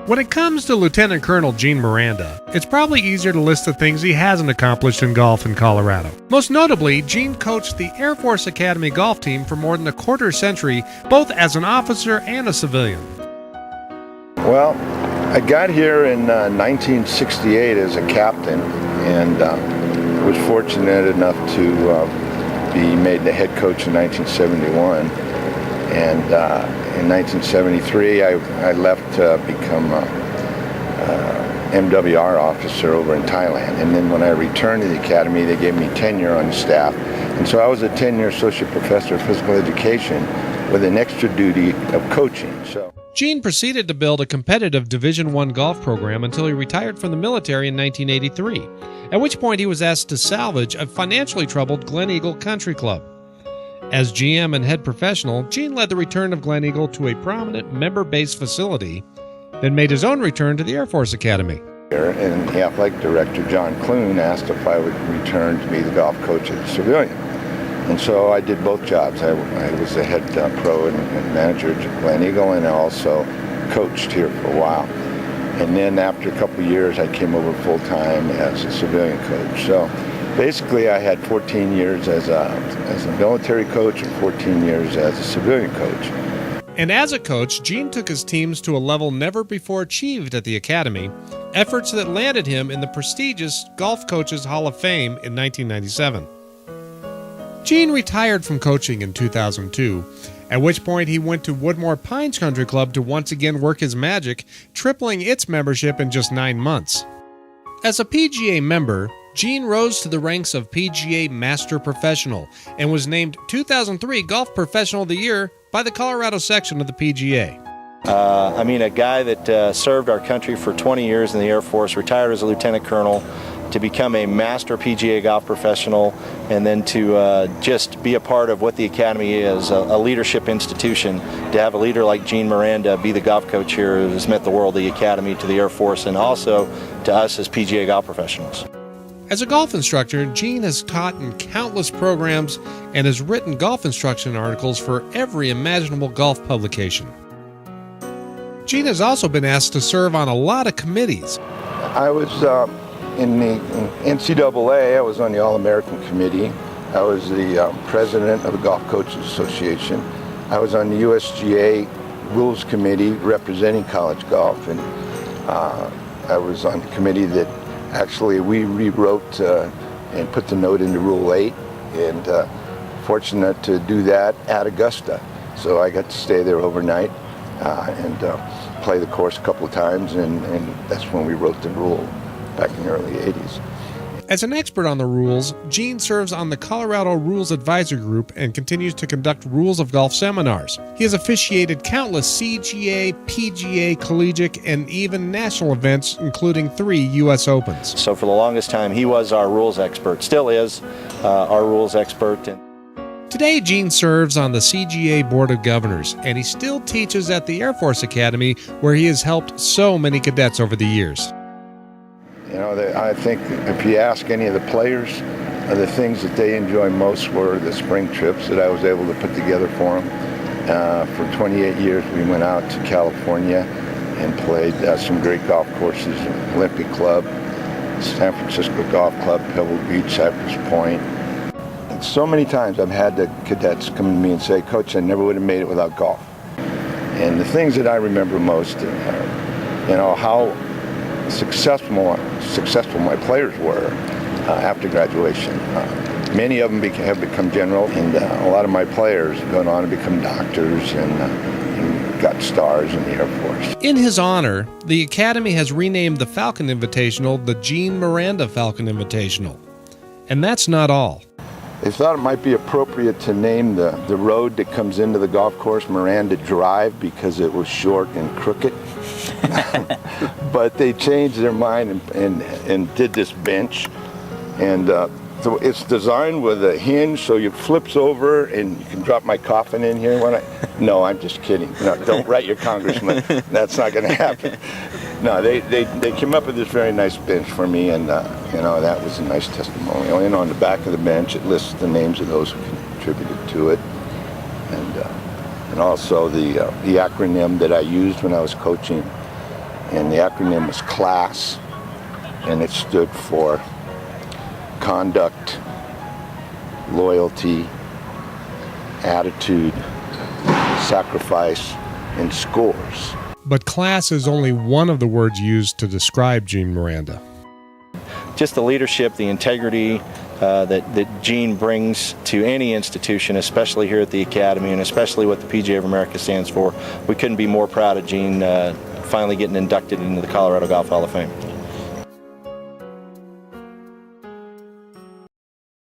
When it comes to Lieutenant Colonel Gene Miranda, it's probably easier to list the things he hasn't accomplished in golf in Colorado. Most notably, Gene coached the Air Force Academy golf team for more than a quarter century, both as an officer and a civilian. Well, I got here in 1968 as a captain, and was fortunate enough to be made the head coach in 1971. And in 1973, I left to become MWR officer over in Thailand. And then when I returned to the academy, they gave me tenure on the staff. And so I was a 10-year associate professor of physical education with an extra duty of coaching. Gene proceeded to build a competitive Division I golf program until he retired from the military in 1983, at which point he was asked to salvage a financially troubled Glen Eagle Country Club. As GM and head professional, Gene led the return of Glen Eagle to a prominent member-based facility, then made his own return to the Air Force Academy. And the athletic director, John Clune, asked if I would return to be the golf coach as a civilian. And so I did both jobs. I was the head pro and manager at Glen Eagle, and I also coached here for a while. And then after a couple of years, I came over full-time as a civilian coach. So basically, I had 14 years as a military coach and 14 years as a civilian coach. And as a coach, Gene took his teams to a level never before achieved at the Academy, efforts that landed him in the prestigious Golf Coaches Hall of Fame in 1997. Gene retired from coaching in 2002, at which point he went to Woodmore Pines Country Club to once again work his magic, tripling its membership in just 9 months. As a PGA member, Gene rose to the ranks of PGA Master Professional and was named 2003 Golf Professional of the Year by the Colorado section of the PGA. A guy that served our country for 20 years in the Air Force, retired as a lieutenant colonel, to become a master PGA golf professional, and then to just be a part of what the Academy is, a leadership institution. To have a leader like Gene Miranda be the golf coach here has meant the world to the Academy, to the Air Force, and also to us as PGA golf professionals. As a golf instructor, Gene has taught in countless programs and has written golf instruction articles for every imaginable golf publication. Gene has also been asked to serve on a lot of committees. I was in the NCAA, I was on the All-American Committee. I was the president of the Golf Coaches Association. I was on the USGA Rules Committee representing college golf, and I was on the committee that actually we rewrote and put the note into Rule 8, and fortunate to do that at Augusta. So I got to stay there overnight and play the course a couple of times, and that's when we wrote the rule back in the early 80s. As an expert on the rules, Gene serves on the Colorado Rules Advisory Group and continues to conduct rules of golf seminars. He has officiated countless CGA, PGA, collegiate, and even national events, including 3 U.S. Opens. So for the longest time, he was our rules expert, still is our rules expert. Today, Gene serves on the CGA Board of Governors, and he still teaches at the Air Force Academy, where he has helped so many cadets over the years. You know, I think if you ask any of the players, the things that they enjoy most were the spring trips that I was able to put together for them. For 28 years, we went out to California and played some great golf courses, Olympic Club, San Francisco Golf Club, Pebble Beach, Cypress Point. And so many times I've had the cadets come to me and say, "Coach, I never would have made it without golf." And the things that I remember most are, how successful my players were after graduation. Many of them have become general, and a lot of my players have gone on to become doctors and got stars in the Air Force. In his honor, the Academy has renamed the Falcon Invitational the Gene Miranda Falcon Invitational. And that's not all. They thought it might be appropriate to name the road that comes into the golf course Miranda Drive because it was short and crooked. But they changed their mind and did this bench. And so it's designed with a hinge so it flips over and you can drop my coffin in here. No, I'm just kidding. No, don't write your congressman. That's not going to happen. No, they came up with this very nice bench for me, and that was a nice testimonial. And on the back of the bench, it lists the names of those who contributed to it, and also the acronym that I used when I was coaching and the acronym was CLASS, and it stood for conduct, loyalty, attitude, sacrifice, and scores. But class is only one of the words used to describe Gene Miranda. Just the leadership, the integrity that Gene brings to any institution, especially here at the Academy, and especially what the PGA of America stands for. We couldn't be more proud of Gene finally getting inducted into the Colorado Golf Hall of Fame.